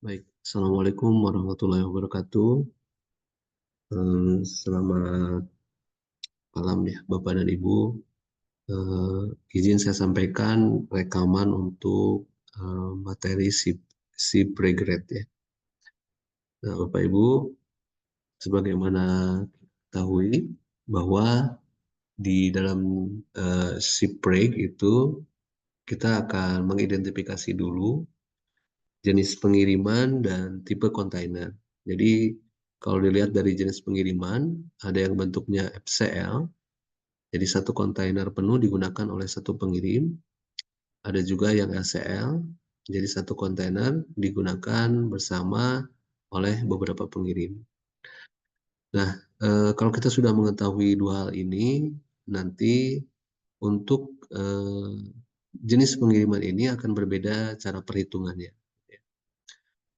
Baik, Assalamualaikum warahmatullahi wabarakatuh. Selamat malam ya Bapak dan Ibu. Izin saya sampaikan rekaman untuk materi si pregrade ya. Nah, Bapak Ibu, sebagaimana ketahui bahwa di dalam si preg itu kita akan mengidentifikasi dulu jenis pengiriman dan tipe kontainer. Jadi kalau dilihat dari jenis pengiriman, ada yang bentuknya FCL, jadi satu kontainer penuh digunakan oleh satu pengirim. Ada juga yang LCL, jadi satu kontainer digunakan bersama oleh beberapa pengirim. Nah, kalau kita sudah mengetahui dua hal ini, nanti untuk jenis pengiriman ini akan berbeda cara perhitungannya.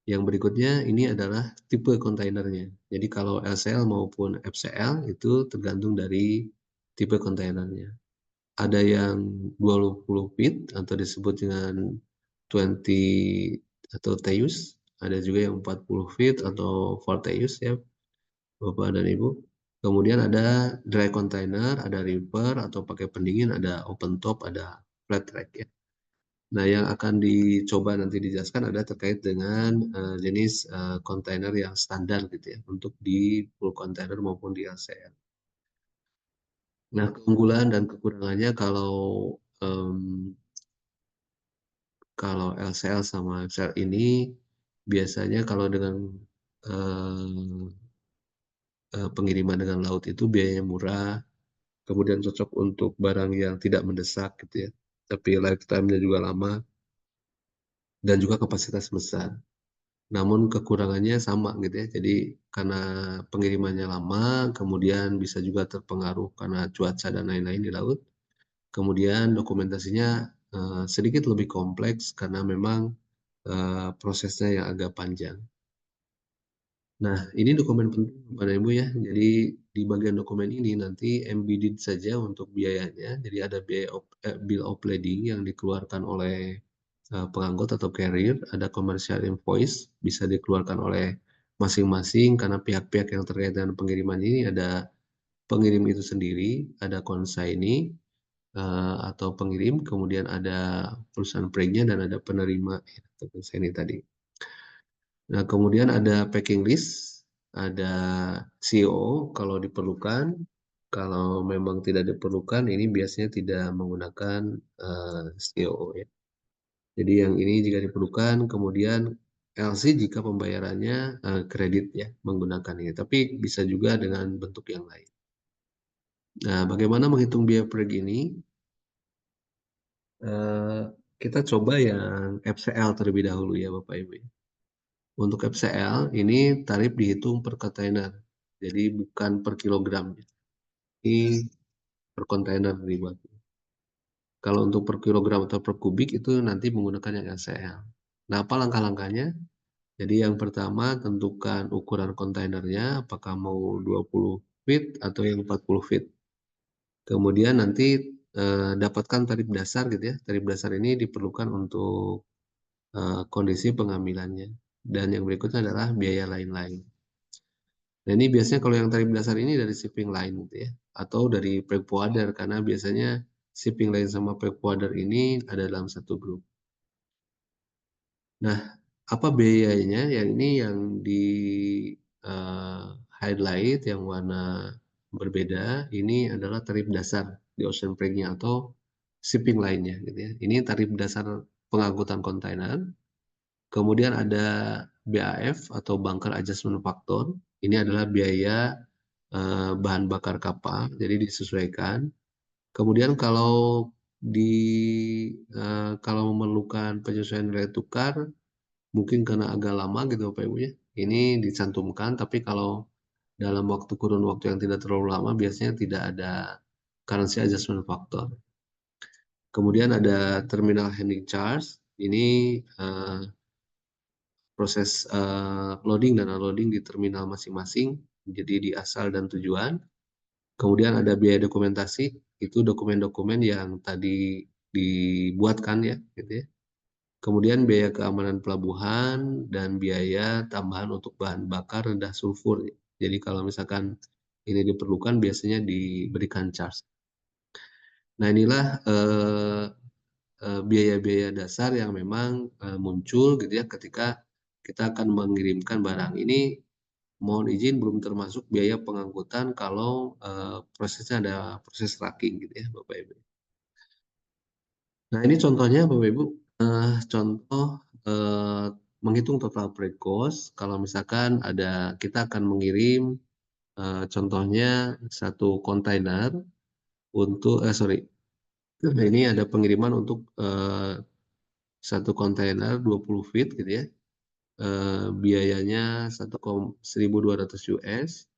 Yang berikutnya ini adalah tipe kontainernya. Jadi kalau LCL maupun FCL itu tergantung dari tipe kontainernya. Ada yang 20 feet atau disebut dengan 20 atau TEUs. Ada juga yang 40 feet atau 4 TEUs ya Bapak dan Ibu. Kemudian ada dry container, ada river atau pakai pendingin, ada open top, ada flat rack ya. Nah, yang akan dicoba nanti dijelaskan ada terkait dengan jenis kontainer yang standar gitu ya, untuk di full container maupun di LCL. Nah, keunggulan dan kekurangannya kalau LCL sama FCL ini biasanya kalau dengan pengiriman dengan laut itu biayanya murah, kemudian cocok untuk barang yang tidak mendesak gitu ya, tapi lifetime-nya juga lama dan juga kapasitas besar. Namun kekurangannya sama gitu ya. Jadi karena pengirimannya lama, kemudian bisa juga terpengaruh karena cuaca dan lain-lain di laut. Kemudian dokumentasinya sedikit lebih kompleks karena memang prosesnya yang agak panjang. Nah, ini dokumen penting Bapak Ibu ya. Jadi di bagian dokumen ini nanti embedded saja untuk biayanya. Jadi ada biaya bill of lading yang dikeluarkan oleh pengangkut atau carrier, ada commercial invoice bisa dikeluarkan oleh masing-masing karena pihak-pihak yang terkait dengan pengiriman ini ada pengirim itu sendiri, ada consignee atau pengirim, kemudian ada perusahaan pregnya dan ada penerima atau consignee tadi. Nah, kemudian ada packing list, ada CO kalau diperlukan. Kalau memang tidak diperlukan, ini biasanya tidak menggunakan CO ya. Jadi yang ini jika diperlukan, kemudian LC jika pembayarannya kredit ya menggunakan ini. Tapi bisa juga dengan bentuk yang lain. Nah, bagaimana menghitung biaya per ini? Kita coba yang FCL terlebih dahulu ya Bapak Ibu. Untuk FCL ini tarif dihitung per kontainer, jadi bukan per kilogram. Ini per kontainer dibuat. Kalau untuk per kilogram atau per kubik itu nanti menggunakan yang LCL. Nah, apa langkah-langkahnya? Jadi yang pertama tentukan ukuran kontainernya, apakah mau 20 feet atau yang 40 feet. Kemudian nanti dapatkan tarif dasar gitu ya. Tarif dasar ini diperlukan untuk kondisi pengambilannya. Dan yang berikutnya adalah biaya lain-lain. Nah, ini biasanya kalau yang tarif dasar ini dari shipping line gitu ya, atau dari freight forwarder karena biasanya shipping line sama freight forwarder ini ada dalam satu grup. Nah, apa biayanya? Yang ini yang di highlight yang warna berbeda, ini adalah tarif dasar di ocean freight-nya atau shipping line-nya gitu ya. Ini tarif dasar pengangkutan kontainer. Kemudian ada BAF atau bunker adjustment factor. Ini adalah biaya bahan bakar kapal, jadi disesuaikan. Kemudian kalau memerlukan penyesuaian nilai tukar, mungkin karena agak lama gitu Bapak Ibu ya, ini dicantumkan. Tapi kalau dalam kurun waktu yang tidak terlalu lama, biasanya tidak ada currency adjustment factor. Kemudian ada terminal handling charge. Ini proses loading dan unloading di terminal masing-masing, jadi di asal dan tujuan. Kemudian ada biaya dokumentasi, itu dokumen-dokumen yang tadi dibuatkan ya, gitu ya. Kemudian biaya keamanan pelabuhan dan biaya tambahan untuk bahan bakar rendah sulfur. Jadi kalau misalkan ini diperlukan biasanya diberikan charge. Nah inilah biaya-biaya dasar yang memang muncul gitu ya ketika kita akan mengirimkan barang ini. Mohon izin belum termasuk biaya pengangkutan kalau prosesnya ada proses tracking gitu ya Bapak Ibu. Nah ini contohnya Bapak Ibu, contoh eh, menghitung total pre-cost kalau misalkan kita akan mengirim contohnya satu kontainer untuk ini ada pengiriman untuk satu kontainer 20 feet gitu ya. Biayanya 1.200 US.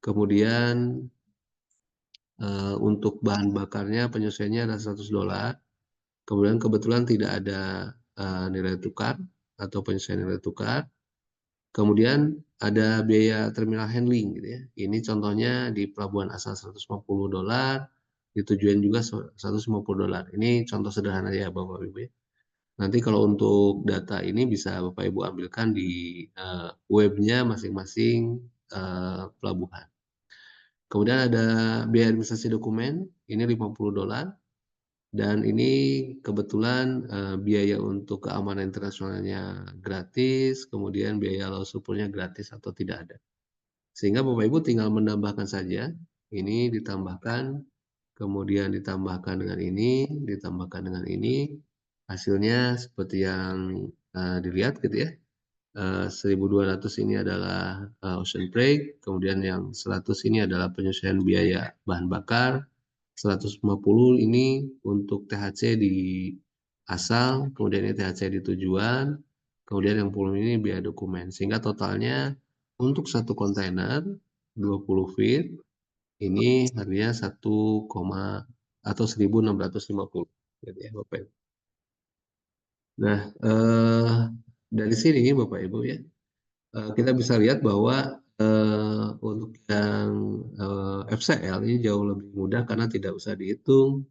Kemudian untuk bahan bakarnya penyesuaiannya ada $100. Kemudian kebetulan tidak ada nilai tukar atau penyesuaian nilai tukar. Kemudian ada biaya terminal handling gitu ya. Ini contohnya di pelabuhan asal $150, di tujuan juga $150. Ini contoh sederhana ya Bapak Ibu ya. Nanti kalau untuk data ini bisa Bapak Ibu ambilkan di webnya masing-masing pelabuhan. Kemudian ada biaya administrasi dokumen, ini $50. Dan ini kebetulan biaya untuk keamanan internasionalnya gratis, kemudian biaya law support-nya gratis atau tidak ada. Sehingga Bapak Ibu tinggal menambahkan saja, ini ditambahkan, kemudian ditambahkan dengan ini, ditambahkan dengan ini, hasilnya seperti yang dilihat gitu ya. 1.200 ini adalah ocean freight, kemudian yang 100 ini adalah penyesuaian biaya bahan bakar, 150 ini untuk THC di asal, kemudian ini THC di tujuan, kemudian yang 10 ini biaya dokumen. Sehingga totalnya untuk satu kontainer 20 feet ini harganya 1, atau 1.650 gitu ya Bapak Ibu. Nah, dari sini Bapak Ibu ya, kita bisa lihat bahwa untuk yang FCL ini jauh lebih mudah karena tidak usah dihitung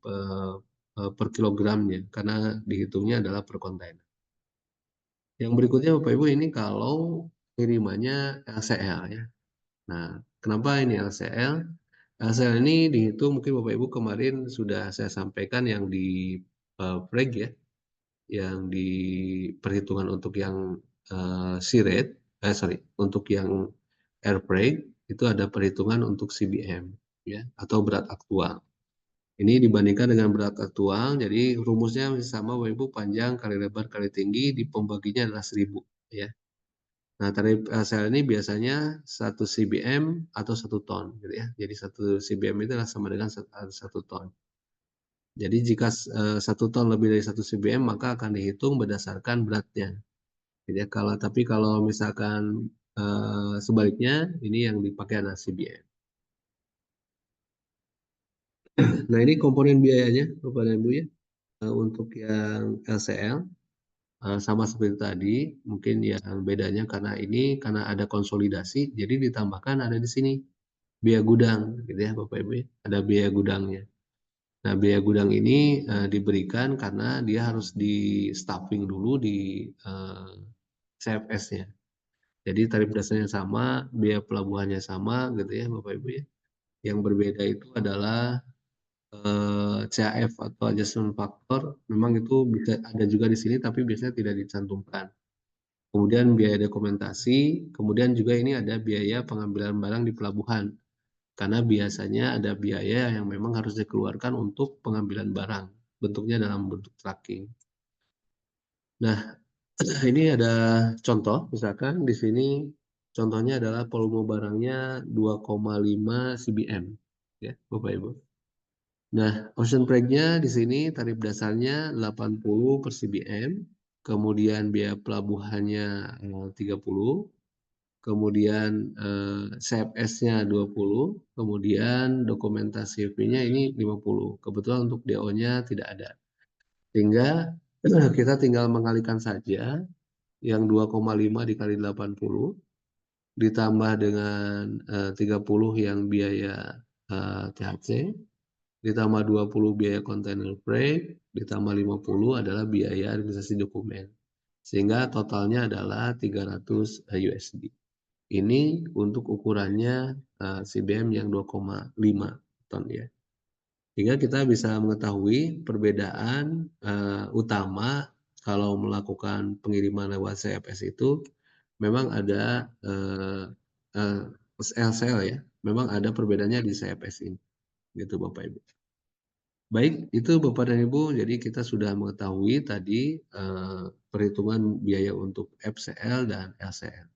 per kilogramnya, karena dihitungnya adalah per kontainer. Yang berikutnya Bapak Ibu ini kalau kirimannya LCL ya. Nah, kenapa ini LCL? LCL ini dihitung mungkin Bapak Ibu kemarin sudah saya sampaikan yang di preg ya, yang di perhitungan untuk yang sea rate, untuk yang air freight itu ada perhitungan untuk CBM ya atau berat aktual. Ini dibandingkan dengan berat aktual, jadi rumusnya masih sama Bapak Ibu, panjang kali lebar kali tinggi, di pembaginya adalah 1000 ya. Nah, tarif sel ini biasanya 1 CBM atau 1 ton gitu ya. Jadi 1 CBM itu adalah sama dengan 1 ton. Jadi jika 1 ton lebih dari 1 CBM maka akan dihitung berdasarkan beratnya. Jadi tapi kalau misalkan sebaliknya ini yang dipakai adalah CBM. Nah ini komponen biayanya Bapak dan Ibu ya. Untuk yang LCL sama seperti tadi, mungkin yang bedanya karena ada konsolidasi, jadi ditambahkan ada di sini biaya gudang, gitu ya Bapak Ibu ya. Ada biaya gudangnya. Nah biaya gudang ini diberikan karena dia harus di stuffing dulu di CFS-nya. Jadi tarif dasarnya sama, biaya pelabuhannya sama, gitu ya Bapak Ibu ya. Yang berbeda itu adalah CAF atau adjustment factor, memang itu bisa ada juga di sini tapi biasanya tidak dicantumkan. Kemudian biaya dokumentasi, kemudian juga ini ada biaya pengambilan barang di pelabuhan. Karena biasanya ada biaya yang memang harus dikeluarkan untuk pengambilan barang, bentuknya dalam bentuk tracking. Nah, ini ada contoh, misalkan di sini contohnya adalah volume barangnya 2,5 CBM, ya Bapak Ibu. Nah, ocean freight-nya di sini tarif dasarnya 80 per CBM, kemudian biaya pelabuhannya 30, kemudian CFS-nya 20, kemudian dokumentasi fee-nya ini 50. Kebetulan untuk DO-nya tidak ada. Sehingga kita tinggal mengalihkan saja yang 2,5 dikali 80 ditambah dengan 30 yang biaya THC, ditambah 20 biaya container freight, ditambah 50 adalah biaya administrasi dokumen. Sehingga totalnya adalah 300 USD. Ini untuk ukurannya CBM yang 2,5 ton ya. Sehingga kita bisa mengetahui perbedaan utama kalau melakukan pengiriman lewat CFS itu memang ada LCL ya, memang ada perbedaannya di CFS ini, gitu Bapak Ibu. Baik, itu Bapak dan Ibu, jadi kita sudah mengetahui tadi perhitungan biaya untuk FCL dan LCL.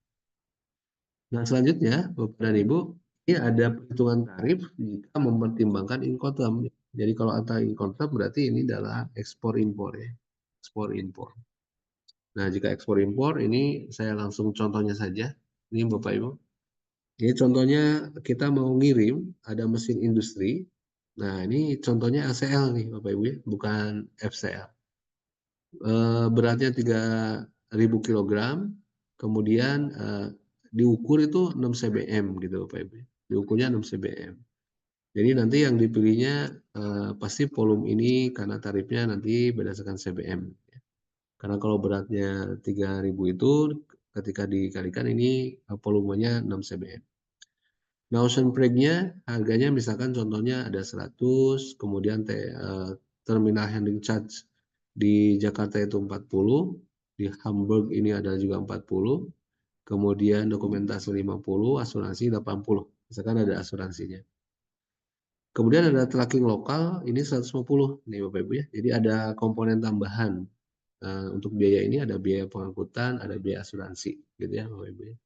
Nah, selanjutnya Bapak dan Ibu, ini ada perhitungan tarif jika mempertimbangkan Incoterm. Jadi kalau antara Incoterm berarti ini adalah ekspor impor ya, ekspor impor. Nah, jika ekspor impor ini saya langsung contohnya saja. Ini Bapak Ibu. Ini contohnya kita mau ngirim ada mesin industri. Nah, ini contohnya ACL nih Bapak Ibu ya, bukan FCL. Beratnya 3.000 kg, kemudian diukur itu 6 cbm gitu Bapak Ibu. Diukurnya 6 cbm. Jadi nanti yang dipilihnya pasti volume ini karena tarifnya nanti berdasarkan cbm. Karena kalau beratnya 3.000 itu ketika dikalikan ini volumenya 6 cbm. Nah, ocean freight-nya harganya misalkan contohnya ada 100, kemudian terminal handling charge di Jakarta itu 40, di Hamburg ini ada juga 40, kemudian dokumentasi 50, asuransi 80. Misalkan ada asuransinya. Kemudian ada tracking lokal ini 150 nih Bapak Ibu ya. Jadi ada komponen tambahan. Untuk biaya ini ada biaya pengangkutan, ada biaya asuransi gitu ya Bapak Ibu ya.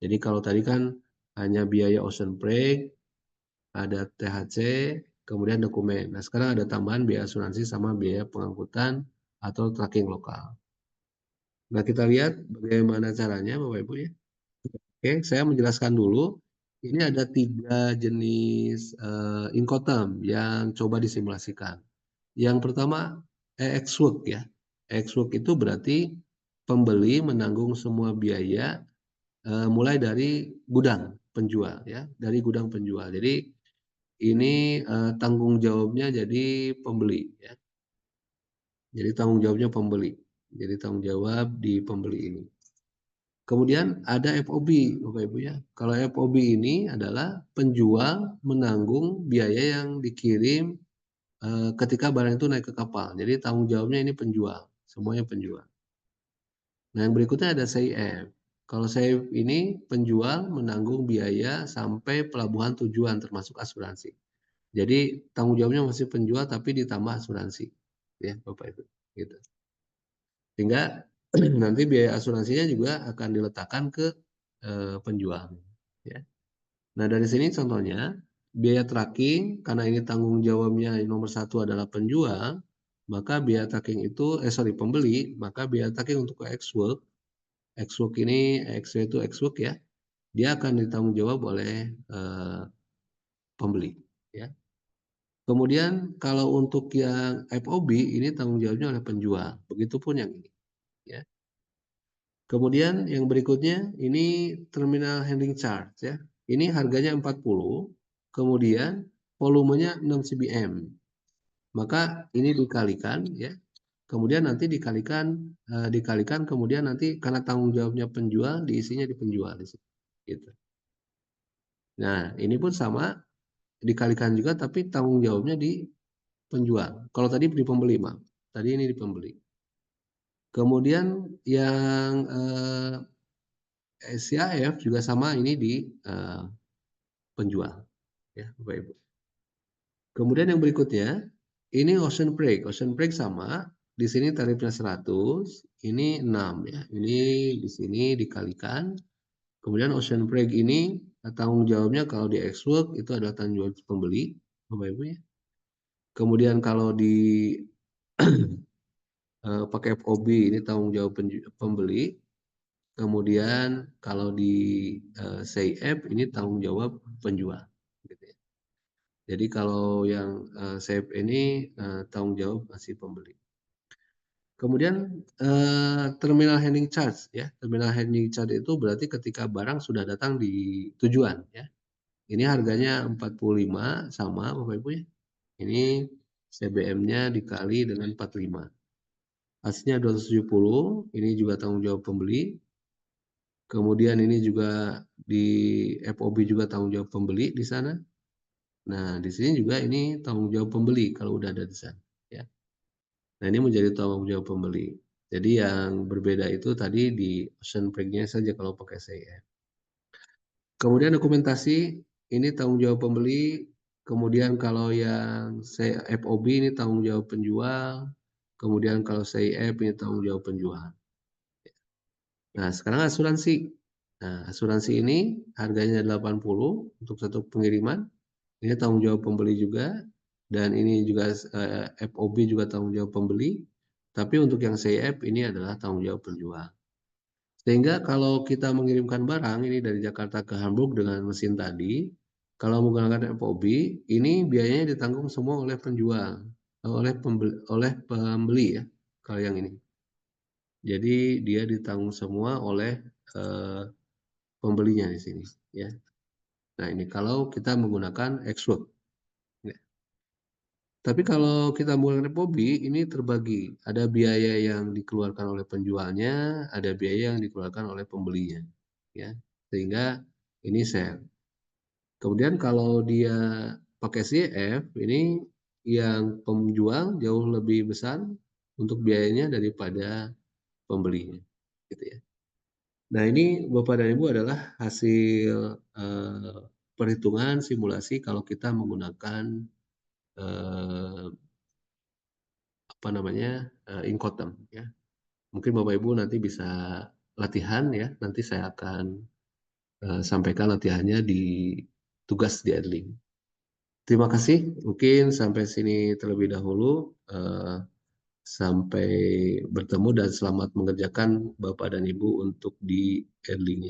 Jadi kalau tadi kan hanya biaya ocean freight, ada THC, kemudian dokumen. Nah, sekarang ada tambahan biaya asuransi sama biaya pengangkutan atau tracking lokal. Nah, kita lihat bagaimana caranya Bapak Ibu ya. Oke, saya menjelaskan dulu. Ini ada 3 jenis Incoterm yang coba disimulasikan. Yang pertama, ex-work ya. Ex-work itu berarti pembeli menanggung semua biaya mulai dari gudang penjual ya, dari gudang penjual. Jadi ini tanggung jawabnya jadi pembeli ya. Jadi tanggung jawabnya pembeli. Jadi tanggung jawab di pembeli ini. Kemudian ada FOB, Bapak Ibu ya. Kalau FOB ini adalah penjual menanggung biaya yang dikirim ketika barang itu naik ke kapal. Jadi tanggung jawabnya ini penjual, semuanya penjual. Nah, yang berikutnya ada CIF. Kalau CIF ini penjual menanggung biaya sampai pelabuhan tujuan termasuk asuransi. Jadi tanggung jawabnya masih penjual tapi ditambah asuransi, ya Bapak Ibu. Gitu. Sehingga nanti biaya asuransinya juga akan diletakkan ke penjual. Ya. Nah dari sini contohnya biaya tracking karena ini tanggung jawabnya nomor 1 adalah penjual, maka biaya tracking itu pembeli, maka biaya tracking untuk ex-work ini itu ex-work ya, dia akan ditanggung jawab oleh pembeli. Ya. Kemudian kalau untuk yang FOB ini tanggung jawabnya oleh penjual, begitupun yang ini. Ya. Kemudian yang berikutnya ini terminal handling charge ya. Ini harganya 40, kemudian volumenya 6 cbm. Maka ini dikalikan ya. Kemudian nanti dikalikan kemudian nanti karena tanggung jawabnya penjual diisinya di penjual di sini. Gitu. Nah, ini pun sama dikalikan juga tapi tanggung jawabnya di penjual. Kalau tadi di pembeli, Mak. Tadi ini di pembeli. Kemudian yang CIF juga sama ini di penjual ya Bapak Ibu. Kemudian yang berikutnya ini ocean break. Ocean break sama di sini tarifnya 100, ini 6 ya. Ini di sini dikalikan. Kemudian ocean break ini tanggung jawabnya kalau di ex-work itu adalah tanggung jawab pembeli Bapak Ibu ya. Kemudian kalau di pakai FOB ini tanggung jawab pembeli. Kemudian kalau di CIF ini tanggung jawab penjual. Gitu ya. Jadi kalau yang CIF ini tanggung jawab masih pembeli. Kemudian terminal handling charge ya. Terminal handling charge itu berarti ketika barang sudah datang di tujuan ya. Ini harganya 45 sama Bapak Ibu ya. Ini CBM-nya dikali dengan 45. Hasilnya 270, ini juga tanggung jawab pembeli. Kemudian ini juga di FOB juga tanggung jawab pembeli di sana. Nah, di sini juga ini tanggung jawab pembeli kalau udah ada di sana. Ya. Nah, ini menjadi tanggung jawab pembeli. Jadi yang berbeda itu tadi di ocean break-nya saja kalau pakai CIF. Kemudian dokumentasi, ini tanggung jawab pembeli. Kemudian kalau yang FOB ini tanggung jawab penjual. Kemudian kalau CIF ini tanggung jawab penjual. Nah, sekarang asuransi. Nah, asuransi ini harganya 80 untuk satu pengiriman. Ini tanggung jawab pembeli juga. Dan ini juga FOB juga tanggung jawab pembeli. Tapi untuk yang CIF ini adalah tanggung jawab penjual. Sehingga kalau kita mengirimkan barang ini dari Jakarta ke Hamburg dengan mesin tadi, kalau menggunakan FOB, ini biayanya ditanggung semua oleh penjual, oleh pembeli ya, kalau yang ini. Jadi dia ditanggung semua oleh pembelinya di sini, ya. Nah ini kalau kita menggunakan X-Work. Ya. Tapi kalau kita menggunakan FOB, ini terbagi. Ada biaya yang dikeluarkan oleh penjualnya, ada biaya yang dikeluarkan oleh pembelinya, ya. Sehingga ini share. Kemudian kalau dia pakai CF, ini yang penjual jauh lebih besar untuk biayanya daripada pembelinya, gitu ya. Nah ini Bapak dan Ibu adalah hasil perhitungan simulasi kalau kita menggunakan apa namanya Incoterm, ya. Mungkin Bapak Ibu nanti bisa latihan ya. Nanti saya akan sampaikan latihannya di tugas di Erling. Terima kasih. Mungkin sampai sini terlebih dahulu. Sampai bertemu dan selamat mengerjakan Bapak dan Ibu untuk di Erling.